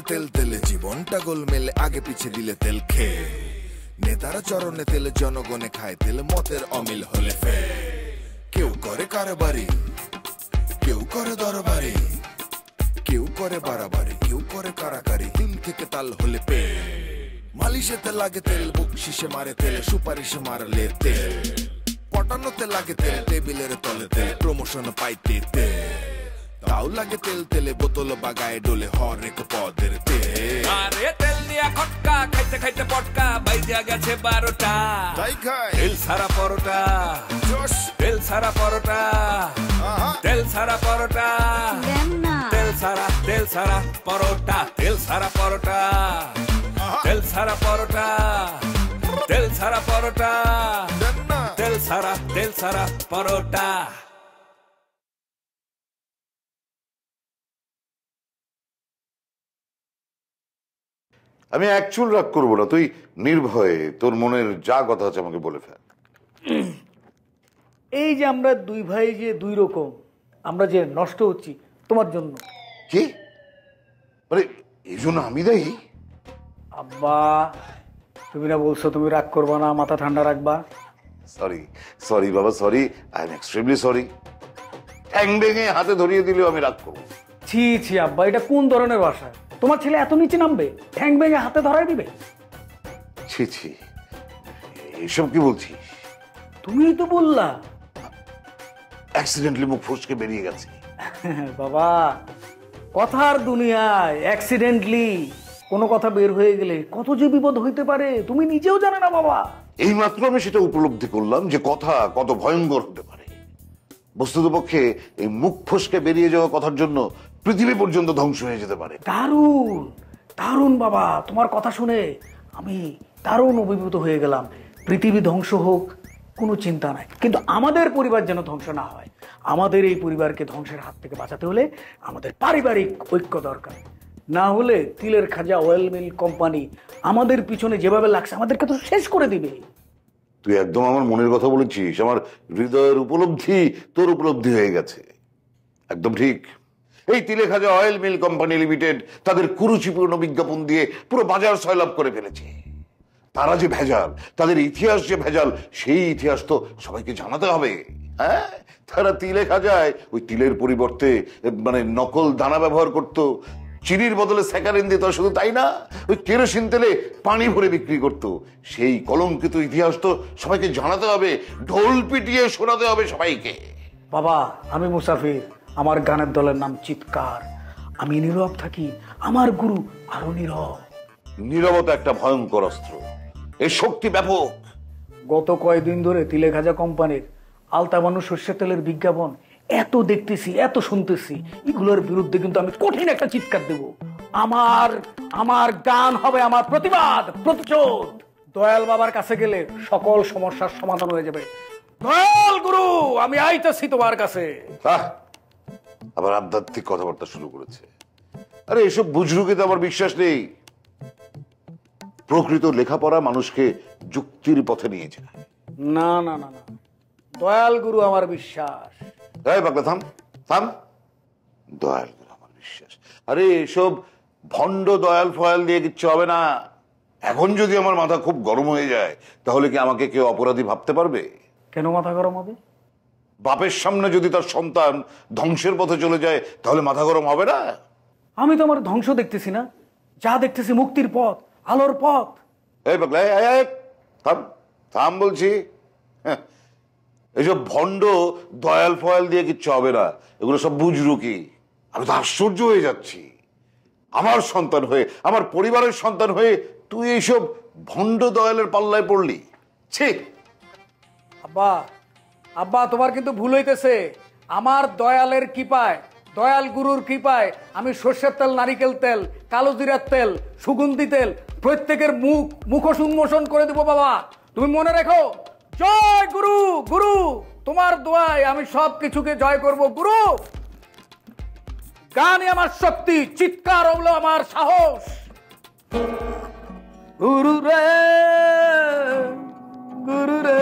তেলে তেল তেলে জীবনটা গোলমেলে আগে পিছে দিলে তেল খেয়ে নেতারা চরণে তেলে জনগণে খায় তেলে মতের অমিল হলে ফে কেউ করে কারবারি কেউ করে দরবারি কেউ করে বাড়াবাড়ি কেউ করে কারাকারি দিল থেকে তাল হলে পে মালিশেতে লাগে তেল বকশিসে মারে তেলে সুপারিশে মারলে তেল পটানোতে লাগে তেল টেবিলের তলে তেল প্রমোশন পাইতে তেল তাও লাগে তেল তেলে বোতল বাগায় ডোলে হরেক পদের তেল আরে তেল দিয়া খটকা খাইতে খাইতে পটকা বাইজা গেছে 12টা তাই খায় তেল সারা পরোটা জোশ তেল সারা পরোটা তেল সারা পরোটা তেল সারা পরোটা তেল সারা পরোটা তেল সারা পরোটা তেল সারা পরোটা তেল সারা পরোটা আমি অ্যাকচুয়াল রাগ করবো না, তুই নির্ভয়ে তোর মনের যা কথা আছে আমাকে বলে ফেল। এই যে আমরা দুই ভাই যে দুই রকম, আমরা যে নষ্ট হচ্ছি তোমার জন্য। কি মানে এই জন্য আমি দায়ী? আব্বা তুমি না বলছো তুমি রাগ করবা না, মাথা ঠান্ডা রাখবা। সরি সরি বাবা, sorry, I am extremely sorry. ঠ্যাং ভেঙে হাতে ধরিয়ে দিলেও আমি রাগ করবো। ছি ছি আব্বা, এটা কোন ধরনের ভাষা? তোমার ছেলে এত নিচে নামবে, ঠ্যাং ভেঙে হাতে ধরাই দিবে? ছি ছি, এসব কি বলছিস? তুমিই তো বললা। অ্যাক্সিডেন্টলি মুখ ফসকে বেরিয়ে গেছে। বাবা কথার দুনিয়ায় অ্যাক্সিডেন্টলি কোনো কথা বের হয়ে গেলে কত যে বিপদ হইতে পারে তুমি নিজেও জানো না বাবা। এই মাত্র আমি সেটা উপলব্ধি করলাম যে কথা কত ভয়ঙ্কর হতে পারে। বস্তুতপক্ষে এই মুখ ফসকে বেরিয়ে যাওয়া কথার জন্য পৃথিবী পর্যন্ত ধ্বংস হয়ে যেতে পারে। দারুণ দারুণ বাবা, তোমার কথা শুনে আমি দারুণ অভিভূত হয়ে গেলাম। পৃথিবী ধ্বংস হোক কোনো চিন্তা নাই, কিন্তু আমাদের পরিবার যেন ধ্বংস না হয়। আমাদের এই পরিবারকে ধ্বংসের হাত থেকে বাঁচাতে হলে আমাদের পারিবারিক ঐক্য দরকার। না হলে তিলের খাজা অয়েল মিল কোম্পানি আমাদের পিছনে যেভাবে লাগছে আমাদেরকে তো শেষ করে দিবে। তুই একদম আমার মনের কথা বলেছিস। আমার হৃদয়ের উপলব্ধি তোর উপলব্ধি হয়ে গেছে। একদম ঠিক। এই তিলে খাজা অয়েল মিল কোম্পানি লিমিটেড তাদের কুরুচিপূর্ণ বিজ্ঞাপন দিয়ে পুরো বাজার সয়লাভ করে ফেলেছে। তারা যে ভেজাল, তাদের ইতিহাস যে ভেজাল, সেই ইতিহাস তো সবাইকে জানাতে হবে। হ্যাঁ, তারা তিলে খাজায় ওই তিলের পরিবর্তে মানে নকল দানা ব্যবহার করতো, চিনির বদলে স্যাকারিন দিত। শুধু তাই না, ওই কেরোসিন তেলে পানি ভরে বিক্রি করত। সেই কলঙ্কিত ইতিহাস তো সবাইকে জানাতে হবে, ঢোল পিটিয়ে শোনাতে হবে সবাইকে। বাবা আমি মুসাফির, আমার গানের দলের নাম চিৎকার। আমি নীরব থাকি, আমার গুরু আরো নীরব। নীরবতা একটা ভয়ঙ্কর অস্ত্র, এর শক্তি ব্যাপক। গত কয়েকদিন ধরে তিলে খাজা কোম্পানির আলতাবানু সর্ষের তেলের বিজ্ঞাপন এত দেখতেছি, এত শুনতেছি, এগুলোর বিরুদ্ধে কিন্তু আমি কঠিন একটা চিৎকার দেব। আমার গান হবে আমার প্রতিবাদ, প্রতিশোধ। দয়াল বাবার কাছে গেলে সকল সমস্যার সমাধান হয়ে যাবে। দয়াল গুরু আমি আইতেছি তোমার কাছে। আবার আধ্যাত্মিক কথাবার্তা শুরু করেছে। আরে এসব বুঝরুকিতে আমার বিশ্বাস নেই। প্রকৃত লেখাপড়া মানুষকে যুক্তির পথে নিয়ে যায়। না না না না, দয়াল গুরু আমার বিশ্বাস। পাগলা থাম থাম, দয়াল গুরু আমার বিশ্বাস। আরে এসব ভণ্ড দয়াল ফয়াল দিয়ে কিচ্ছু হবে না। এখন যদি আমার মাথা খুব গরম হয়ে যায়, তাহলে কি আমাকে কেউ অপরাধী ভাবতে পারবে? কেন মাথা গরম হবে? বাপের সামনে যদি তার সন্তান ধ্বংসের পথে চলে যায়, তাহলে মাথা গরম হবে না? আমি তো আমার ধ্বংস দেখতেছি না, যা দেখতেছি মুক্তির পথ, আলোর পথ। এই পাগলা থাম থাম বলছি। এইসব ভণ্ড দয়াল ফয়াল দিয়ে কিচ্ছু হবে না, এগুলো সব বুঝরুকি। আমি তো আশ্চর্য হয়ে যাচ্ছি, আমার সন্তান হয়ে, আমার পরিবারের সন্তান হয়ে তুই এইসব ভণ্ড দয়ালের পাল্লায় পড়লি। ছি! আব্বা আব্বা তোমার কিন্তু ভুল হইতেছে। আমার দয়ালের কৃপায়, দয়াল গুরুর কৃপায় আমি সর্ষের তেল, নারিকেল তেল, কালো জিরার তেল, সুগন্ধি তেল প্রত্যেকের মুখ উন্মোচন করে দেবো। বাবা তুমি মনে রেখো, জয় গুরু। গুরু তোমার দোয়ায় আমি সব কিছুকে জয় করব। গুরু গানই আমার শক্তি, চিৎকার হলো আমার সাহস। গুরু রে গুরু রে।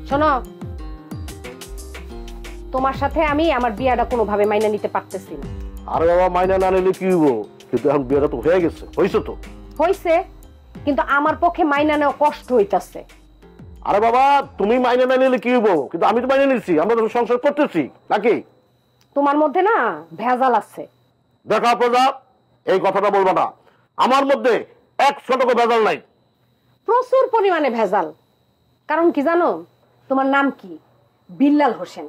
শোনো, তোমার সাথে আমি আমার বিয়াটা কোনোভাবে মাইনা নিতে পারতেছি না। আরে বাবা, মাইনা না নিলে কি হইব? কিন্তু এখন বিয়েটা তো হয়ে গেছে, হয়েছে তো। হইছে, কিন্তু আমার পক্ষে মাইনা নেওয়া কষ্ট হইতাছে। আরে বাবা, তুমি মাইনা না নিলে কি হইব? কিন্তু আমি তো মাইনা নিচ্ছি, আমরা তো সংসার করতেছি নাকি? তোমার মধ্যে না ভেজাল আছে। দেখা প্রজা, এই কথাটা বলবা না। আমার মধ্যে 100% ভেজাল নাই। প্রচুর পরিমাণে ভেজাল। কারণ কি জানো? তোমার নাম কি? বিল্লাল হোসেন।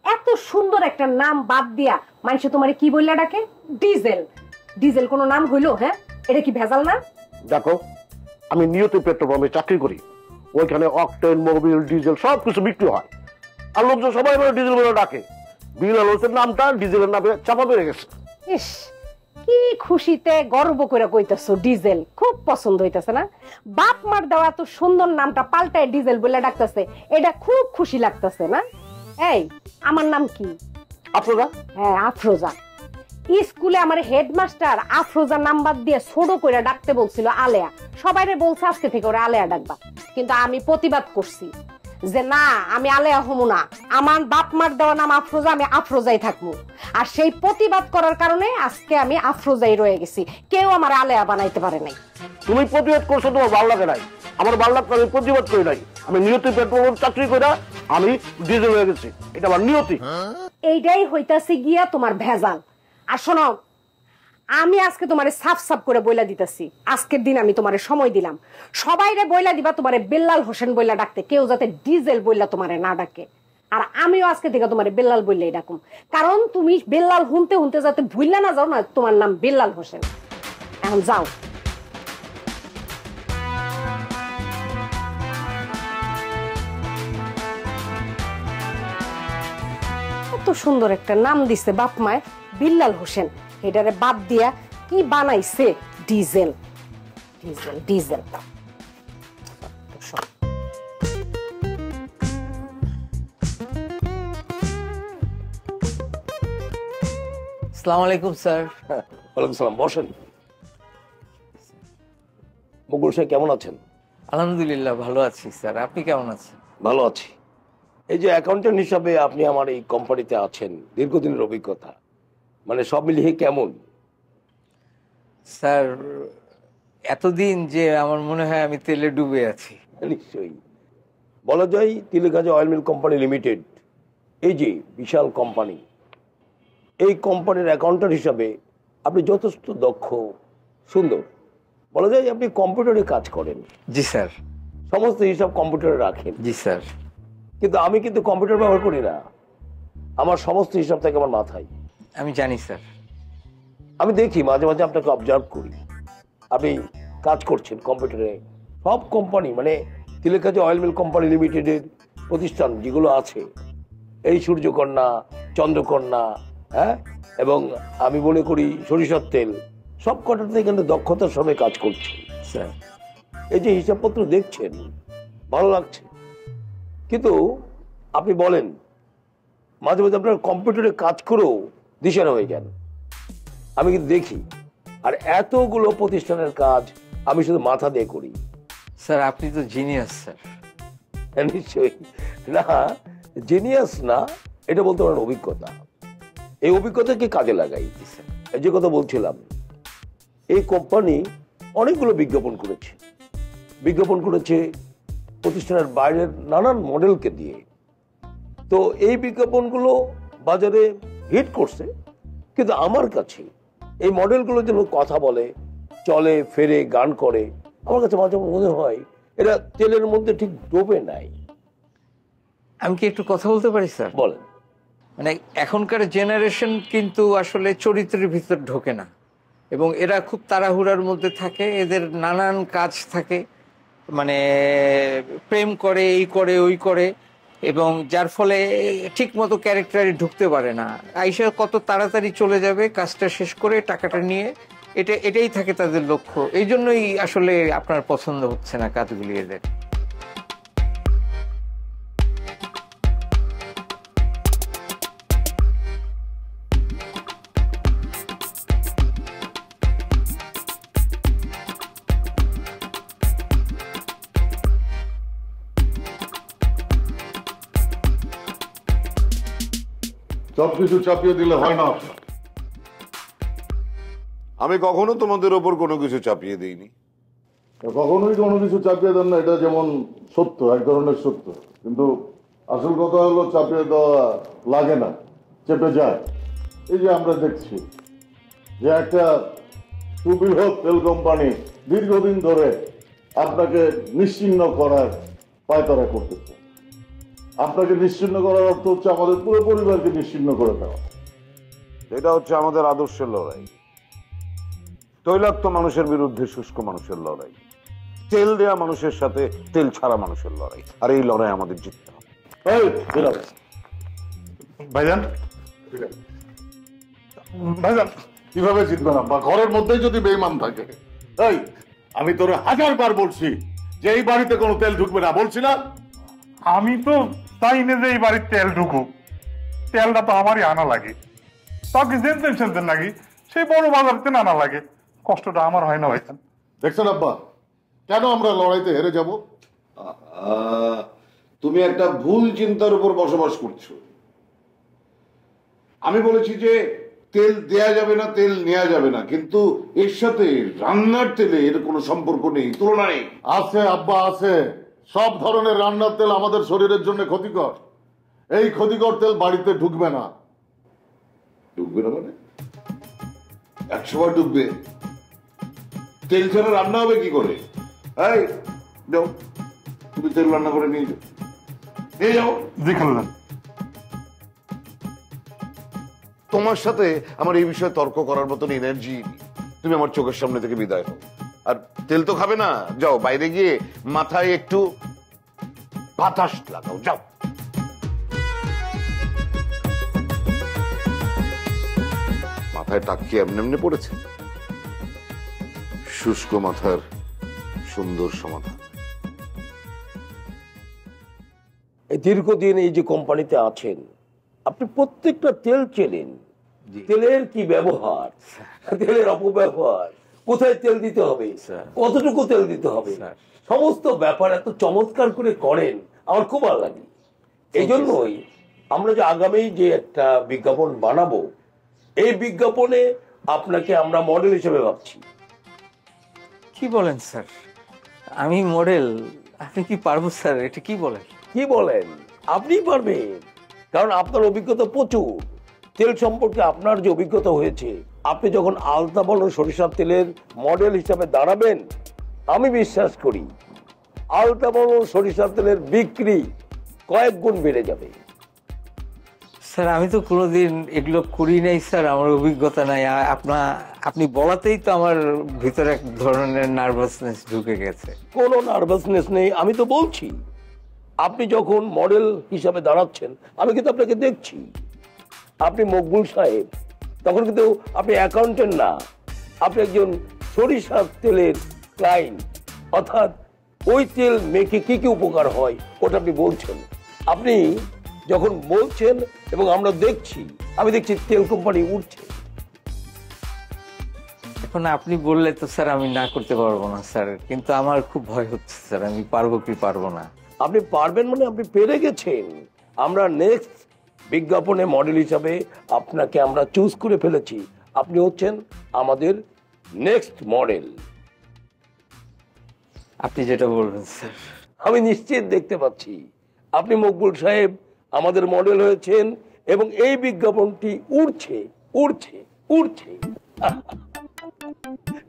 এত সুন্দর একটা নাম বাদ দিয়া মানুষ তোমারে কি বললা ডাকে? ডিজেল। ডিজেল কোনো নাম হইলো? হ্যাঁ, এটা কি ভেজাল না? দেখো, আমি নিয়তি পেট্রোল পাম্পে চাকরি করি। ওইখানে অকটেন, মোবিল, ডিজেল সবকিছু বিক্রি হয়। আর লোকজন সবাই বলে ডিজেল বলে ডাকে। বিল্লাল হোসেন নামটা ডিজেলের নামে চাপা পড়ে গেছে। ইস, কি খুশিতে গর্ব করে কইতাছো ডিজেল। খুব পছন্দ হইতাছে না? বাপ মার দেওয়া এত সুন্দর নামটা পাল্টায় ডিজেল বলে ডাকতেছে, এটা খুব খুশি লাগতেছে না? এই, আমার নাম কি? আফরোজা। হ্যাঁ, আফরোজা। স্কুলে আমার হেডমাস্টার আফরোজা নাম্বার দিয়ে ছোট করে ডাকতে বলছিল আলেয়া। সবাইরে বলছে আজকে থেকে ওরা আলেয়া ডাকবা, কিন্তু আমি প্রতিবাদ করছি যে না, আমি আলেয়া হমু না। আমার বাপ মার দেওয়া নাম আফরোজা, আমি আফরোজাই থাকবো। আর সেই প্রতিবাদ করার কারণে আজকে আমি আফরোজাই রয়ে গেছি। কেউ আমার আলেয়া বানাইতে পারে নাই। তুমি প্রতিবাদ করছো, তোমার ভালো লাগে নাই। আমার ভালো লাগতো, আমি প্রতিবাদ করি নাই। আমি নিয়তি পেট্রোল পাম্পে চাকরি করে আমি ডিজেল হয়ে গেছি, এটা আমার নিয়তি। এইটাই হইতাছে গিয়া তোমার ভেজাল। আর শোনো, আমি আজকে তোমারে সাফ সাফ করে বইলা দিতেছি, আজকের দিন আমি তোমারে সময় দিলাম। সবাইরে বইলা দিবা তোমারে বেল্লাল হোসেন বইলা ডাকতে, কেউ যাতে ডিজেল বইলা তোমারে না ডাকে। আর আমিও আজকে থেকে তোমারে বেল্লাল বইলেই ডাকুম, কারণ তুমি বেল্লাল হুনতে হুনতে যাতে ভুললা না যাও না তোমার নাম বেল্লাল হোসেন। এখন যাও। কত সুন্দর একটা নাম দিছে বাপ মায়, বিল্লাল হোসেন। এটারে বাদ দিয়া কি বানাইছে? ডিজেল। Diesel diesel. আসসালামু আলাইকুম স্যার। ওয়ালাইকুম সালাম, বসেন। বকুল সাহেব কেমন আছেন? আলহামদুলিল্লাহ ভালো আছি স্যার, আপনি কেমন আছেন? ভালো আছি। এই যে অ্যাকাউন্টেন্ট হিসাবে আপনি আমার এই কোম্পানিতে আছেন, দীর্ঘদিনের অভিজ্ঞতা, মানে সব মিলিয়ে কেমন? স্যার, এতদিন যে আমার মনে হয় আমি তেলে ডুবে আছি। নিশ্চয়ই বলা যায় তিলেখাজা অয়েল মিল কোম্পানি লিমিটেড, এই যে বিশাল কোম্পানি, এই কোম্পানির অ্যাকাউন্টেন্ট হিসাবে আপনি যথেষ্ট দক্ষ, সুন্দর। বলা যায় আপনি কম্পিউটারে কাজ করেন। জি স্যার। সমস্ত হিসাব কম্পিউটারে রাখেন। জি স্যার। কিন্তু আমি কিন্তু কম্পিউটার ব্যবহার করি না, আমার সমস্ত হিসাব থাকে আমার মাথায়। আমি জানি স্যার। আমি দেখি মাঝে মাঝে আপনাকে অবজার্ভ করি, আপনি কাজ করছেন কম্পিউটারে। সব কোম্পানি মানে তিলেখাজা অয়েল মিল কোম্পানি লিমিটেডের প্রতিষ্ঠান যেগুলো আছে, এই সূর্যকন্যা, চন্দ্রকন্যা, হ্যাঁ, এবং আমি মনে করি সরিষার তেল, সব কটাতে এখানে দক্ষতার সঙ্গে কাজ করছে স্যার। এই যে হিসাবপত্র দেখছেন ভালো লাগছে, কিন্তু আপনি বলেন মাঝে মাঝে আপনার কম্পিউটারে কাজ করেও দিশেহারা হয়ে যান। আমি কিন্তু দেখি, আর এতগুলো প্রতিষ্ঠানের কাজ আমি শুধু মাথা দিয়ে করি। স্যার আপনি তো জিনিয়াস স্যার। নিশ্চয়ই না, জিনিয়াস না, এটা বলতে পারেন অভিজ্ঞতা। এই অভিজ্ঞতাকে কাজে লাগাই। এই যে কথা বলছিলাম, এই কোম্পানি অনেকগুলো বিজ্ঞাপন করেছে, বিজ্ঞাপন করেছে প্রতিষ্ঠানের বাইরের নানান মডেলকে দিয়ে। তো এই বিজ্ঞাপনগুলো বাজারে হিট করছে, কিন্তু আমার কাছে এই মডেলগুলো যেন কথা বলে, চলে ফেরে, গান করে, আমার কাছে মাঝে মনে হয় এরা তেলের মধ্যে ঠিক ডোবে নাই। আমি কি একটু কথা বলতে পারি স্যার? বলেন। মানে এখনকার জেনারেশন কিন্তু আসলে চরিত্রের ভিতর ঢোকে না, এবং এরা খুব তাড়াহুড়ার মধ্যে থাকে, এদের নানান কাজ থাকে, মানে প্রেম করে, এই করে, ওই করে, এবং যার ফলে ঠিক মতো ক্যারেক্টারে ঢুকতে পারে না। আইসা কত তাড়াতাড়ি চলে যাবে, কাজটা শেষ করে টাকাটা নিয়ে, এটাই থাকে তাদের লক্ষ্য। এই জন্যই আসলে আপনার পছন্দ হচ্ছে না কাজগুলি এদের। সবকিছু চাপিয়ে দিলে হয় না। আমি কখনো তোমাদের ওপর কোনো কিছু চাপিয়ে দিইনি। কখনোই কোনো কিছু চাপিয়ে দেন না, এটা যেমন সত্য, এক ধরনের সত্য, কিন্তু আসল কথা হলো চাপিয়ে দেওয়া লাগে না, চেপে যায়। এই যে আমরা দেখছি যে একটা সুবৃহৎ তেল কোম্পানি দীর্ঘদিন ধরে আপনাকে নিশ্চিহ্ন করার পায়তারা করতেছে। আপনাকে নিশ্চিহ্ন করার অর্থ হচ্ছে আমাদের পুরো পরিবারকে নিশ্চিহ্ন করে দেওয়া। এটা হচ্ছে আমাদের আদর্শের লড়াই, তৈলাক্ত মানুষের বিরুদ্ধে শুষ্ক মানুষের লড়াই, তেল দেয়া মানুষের সাথে তেল ছাড়া মানুষের লড়াই, আর এই লড়াই আমাদের জিততে হবে। ভাইজান ভাইজান কিভাবে জিতবে না? বা ঘরের মধ্যেই যদি বেঈমান থাকে। এই আমি তোরে 1000বার বলছি যে এই বাড়িতে কোনো তেল ঢুকবে না, বলছি না? আমি তো তাই না যে এই বাড়ির তেল ঢুকুক, তেলটা তো আমারই আনা লাগে। তাকে জেনতেন সেনতেন নাকি সেই বড় বাজারতে আনা লাগে, কষ্টটা আমার হয় না ভাইজান। দেখছেন আব্বা, কেন আমরা লড়াইতে হেরে যাব? তুমি একটা ভুল চিন্তার উপর বসবাস করছো। আমি বলেছি যে তেল দেয়া যাবে না, তেল নেওয়া যাবে না, কিন্তু এর সাথে রান্নার তেলে এর কোনো সম্পর্ক নেই, তুলনা নেই। আছে আব্বা, আছে। সব ধরনের রান্নার তেল আমাদের শরীরের জন্য ক্ষতিকর। এই ক্ষতিকর তেল বাড়িতে ঢুকবে না। ঢুকবে না মানে 100 বার ঢুকবে। তেল ছাড়া রান্না হবে কি করে? এই যাও, তুমি তেল রান্না করে নিয়ে যাও, নিয়ে যাও। জি খালুজান। তোমার সাথে আমার এই বিষয়ে তর্ক করার মতন এনার্জি নেই। তুমি আমার চোখের সামনে থেকে বিদায় হও। আর তেল তো খাবে না, যাও বাইরে গিয়ে মাথায় একটু বাতাস লাগাও, যাও। মাথায় টাক কি এমনি এমনি পড়েছে? শুষ্ক মাথার সুন্দর সমাধান। এই দীর্ঘদিন এই যে কোম্পানিতে আছেন, আপনি প্রত্যেকটা তেল চেনেন, তেলের কি ব্যবহার, তেলের অপব্যবহার, কোথায় তেল দিতে হবে, কতটুকু তেল দিতে হবে, সমস্ত ব্যাপার এত চমৎকার করে করেন, আমার খুব ভালো লাগে। এই জন্যই আমরা যে আগামী যে একটা বিজ্ঞাপন বানাবো, এই বিজ্ঞাপনে আপনাকে আমরা মডেল হিসেবে ভাবছি। কি বলেন স্যার? আমি মডেল? আপনি কি পারবো স্যার? এটা কি বলেন? কি বলেন? আপনি পারবেন, কারণ আপনার অভিজ্ঞতা প্রচুর তেল সম্পর্কে। আপনার যে অভিজ্ঞতা হয়েছে, আপনি যখন আলতা বলো সরিষার তেলের মডেল হিসাবে দাঁড়াবেন, আমি বিশ্বাস করি আলতা বলো সরিষার তেলের বিক্রি কয়েক গুণ বেড়ে যাবে। স্যার আমি তো কোনোদিন এগুলো করি নাই স্যার, আমার অভিজ্ঞতা নাই। আপনি বলাতেই তো আমার ভিতরে এক ধরনের নার্ভাসনেস ঢুকে গেছে। কোনো নার্ভাসনেস নেই, আমি তো বলছি আপনি যখন মডেল হিসাবে দাঁড়াচ্ছেন, আমি কিন্তু আপনাকে দেখছি। আপনি মকবুল সাহেব, তখন কিন্তু আপনি অ্যাকাউন্টেন্ট না, আপনি একজন সরিষার তেলের ক্লায়েন্ট। অর্থাৎ ওই তেল মেখে কি কি উপকার হয় ওটা আপনি বলছেন। আপনি যখন বলছেন এবং আমরা দেখছি, আমি দেখছি তেল কোম্পানি উঠছে। এখন আপনি বললে তো স্যার আমি না করতে পারবো না স্যার, কিন্তু আমার খুব ভয় হচ্ছে স্যার, আমি পারবো কি পারবো না। আপনি পারবেন মানে আপনি পেরে গেছেন। আমরা নেক্সট বিজ্ঞাপনে মডেল হিসাবে আপনাকে আমরা চুজ করে ফেলেছি। আপনি হচ্ছেন আমাদের নেক্সট মডেল। আপনি যেটা বলবেন স্যার। আমি নিশ্চিত দেখতে পাচ্ছি আপনি মকবুল সাহেব আমাদের মডেল হয়েছেন এবং এই বিজ্ঞাপনটি উড়ছে উড়ছে উড়ছে।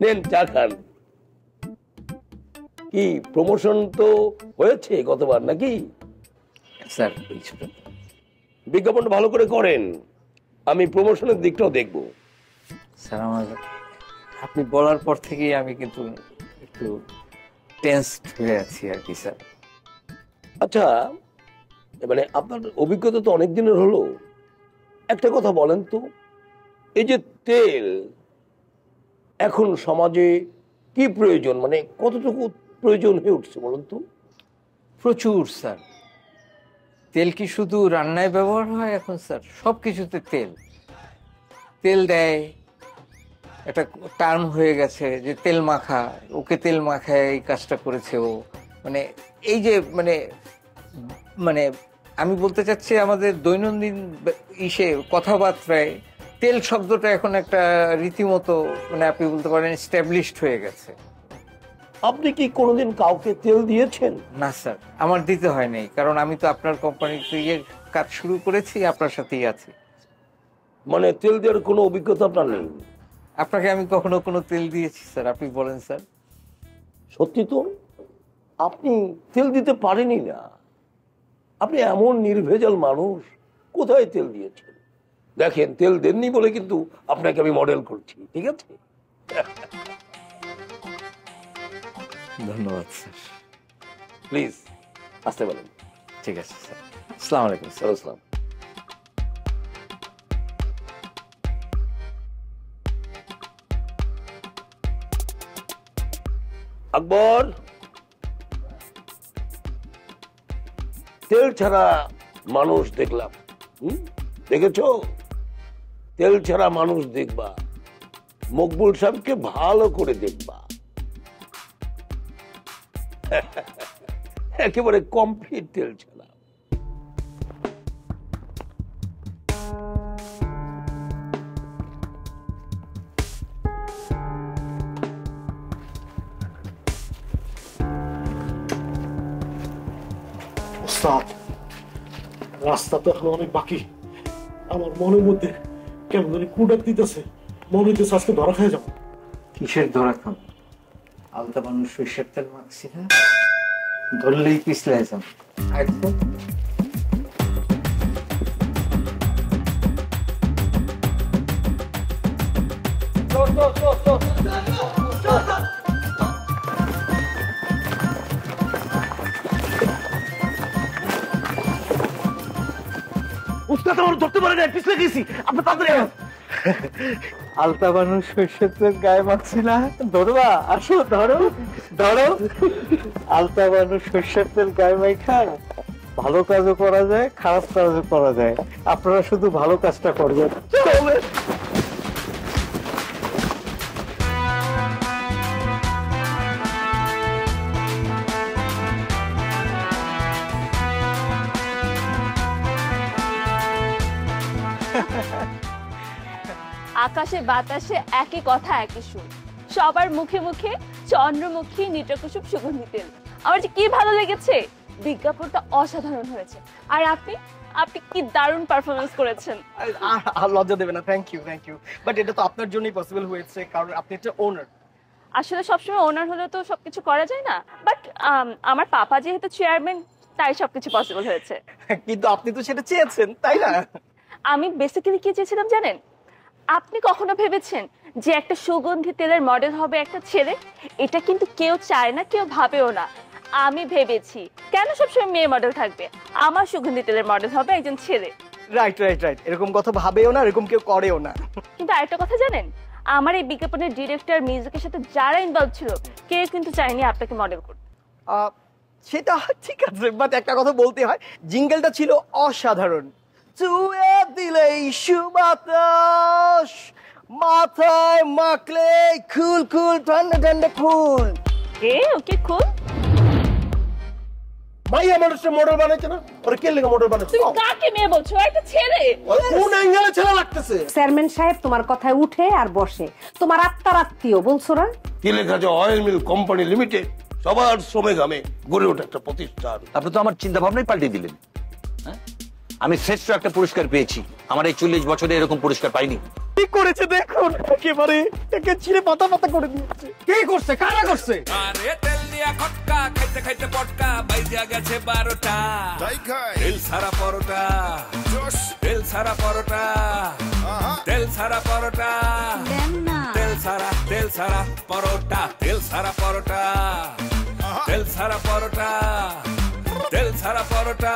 নেন চা খান। কি প্রমোশন তো হয়েছে গতবার নাকি স্যার? বিজ্ঞাপনটা ভালো করে করেন, আমি প্রমোশনের দিকটাও দেখব। স্যার আমার আপনি বলার পর থেকেই আমি কিন্তু একটু টেন্সড হয়ে আছি আর কি স্যার। আচ্ছা, মানে আপনার অভিজ্ঞতা তো অনেক দিনের হলো, একটা কথা বলেন তো, এই যে তেল এখন সমাজে কি প্রয়োজন, মানে কতটুকু প্রয়োজন হয়ে উঠছে বলুন তো? প্রচুর স্যার। তেল কি শুধু রান্নায় ব্যবহার হয় এখন স্যার? সব কিছুতে তেল। তেল দেয়, একটা টার্ম হয়ে গেছে যে তেল মাখা, ওকে তেল মাখায় এই কাজটা করেছে ও। মানে এই যে মানে মানে আমি বলতে চাচ্ছি আমাদের দৈনন্দিন কথাবার্তায় তেল শব্দটা এখন একটা রীতিমতো মানে আপনি বলতে পারেন এস্টাবলিশড হয়ে গেছে। আপনি কি কোনোদিন কাউকে তেল দিয়েছেন? না স্যার, আমার দিতে হয় নাই, কারণ আমি তো আপনার কোম্পানিতে কাজ শুরু করেছি, আপনার সাথেই আছি। মানে তেল দেওয়ার কোনো অভিজ্ঞতা আপনার নেই? আপনাকে আমি কখনো কোনো তেল দিয়েছি স্যার? আপনি বলেন স্যার। সত্যি তো আপনি তেল দিতে পারেনই না। আপনি এমন নির্ভেজাল মানুষ, কোথায় তেল দিয়েছেন? দেখেন, তেল দেননি বলে কিন্তু আপনাকে আমি মডেল করছি, ঠিক আছে? ধন্যবাদ স্যার। প্লিজ আসতে পারেন। ঠিক আছে স্যার। আসসালামু আলাইকুম স্যার। আসসালাম। আকবর, তেল ছাড়া মানুষ দেখলাম। দেখেছো? তেল ছাড়া মানুষ দেখবা, মকবুল সাহেবকে ভালো করে দেখবা। একেবারে কমপ্লিট তেল ছাড়া। রাস্তা তো এখন অনেক বাকি। আমার মনের মধ্যে কেমন জানি কুড়াক দিতেছে, মনে হইতেছে আজকে ধরা খেয়ে যাবো। কিসের ধরা খান? আলতা মানুষ সরিষার তেল মাখছি না, ধরলেই পিছলে যান। একদম ধরতে পারে না, পিছলে গেছি। আপনি তাড়াতাড়ি আলতা মানুষ সরিষার তেল গায়ে মাখছি না, ধরবা? আসো, ধরো ধরো। আলতা মানুষ সরিষার তেল গায়ে মাখা ভালো কাজও করা যায়, খারাপ কাজও করা যায়। আপনারা শুধু ভালো কাজটা করবেন। আকাশে বাতাসে একই কথা, একই সুর, সবার মুখে মুখে চন্দ্রমুখী নিত্যকুসুম সুগন্ধি তেল। আমার যে কি ভালো লেগেছে, বিজ্ঞাপনটা অসাধারণ হয়েছে। আর আপনি আপনি কি দারুণ পারফরমেন্স করেছেন। আর লজ্জা দেবেন না। Thank you, thank you. But এটা তো আপনার জন্যই পসিবল হয়েছে, কারণ আপনি একটা ওনার। আসলে সবসময় ওনার হলে তো সবকিছু করা যায় না, বাট আমার পাপা যেহেতু চেয়ারম্যান, তাই সবকিছু পসিবল হয়েছে। কিন্তু আপনি তো সেটা চেয়েছেন, তাই না? আমি বেসিক্যালি কি চেয়েছিলাম জানেন? আপনি কখনো ভেবেছেন যে একটা সুগন্ধি তেলের মডেল হবে একটা ছেলে? এটা কিন্তু কেউ চায় না, কেউ ভাবেও না। আমি ভেবেছি কেন সবসময় মেয়ে মডেল থাকবে, আমার সুগন্ধি তেলের মডেল হবে একজন ছেলে। রাইট রাইট রাইট, এরকম কথা ভাবেও না, এরকম কেউ করেও না। কিন্তু আরেকটা কথা জানেন, আমার এই বিজ্ঞাপনের ডিরেক্টর, মিউজিকের সাথে যারা ইনভলভ ছিল, কেউ কিন্তু চায়নি আপনাকে মডেল করতে। সেটা ঠিক আছে, বাট একটা কথা বলতে হয়, জিঙ্গেলটা ছিল অসাধারণ। চুয়ে দিলেই সুবাতাস, মাথায় মাখলে কুল কুল, ঠান্ডা ঠান্ডা কুল। ওকে কুল। মাইয়া মানুষের মডেল বানাইছে না, ওরে কে লেগে মডেল বানাইছে? তুমি কাকে মেয়ে বলছো? একটা ছেলে। কোন অ্যাঙ্গেলে ছেলে লাগতেছে? চেয়ারম্যান সাহেব তোমার কথায় উঠে আর বসে, তোমার আত্মার আত্মীয় বলছো না? তিলেখাজা অয়েল মিল কোম্পানি লিমিটেড সবার শ্রমে ঘামে গড়ে ওঠা একটা প্রতিষ্ঠান। আপনি তো আমার চিন্তা ভাবনাই পাল্টে দিলেন। আমি শ্রেষ্ঠ একটা পুরস্কার পেয়েছি, আমার এই 40 বছরে এরকম পুরস্কার পাইনি। কি করেছে দেখুন, একেবারে একে ছিঁড়ে পাতা পাতা করে দিয়েছে। কে করছে? কারা করছে? আরে তেল দিয়া খটকা খাইতে খাইতে পটকা বাইজা গেছে 12টা। তেল সারা পরোটা, তেল সারা পরোটা, তেল সারা পরোটা, তেল সারা পরোটা, তেল সারা পরোটা, তেল সারা পরোটা, তেল সারা পরোটা।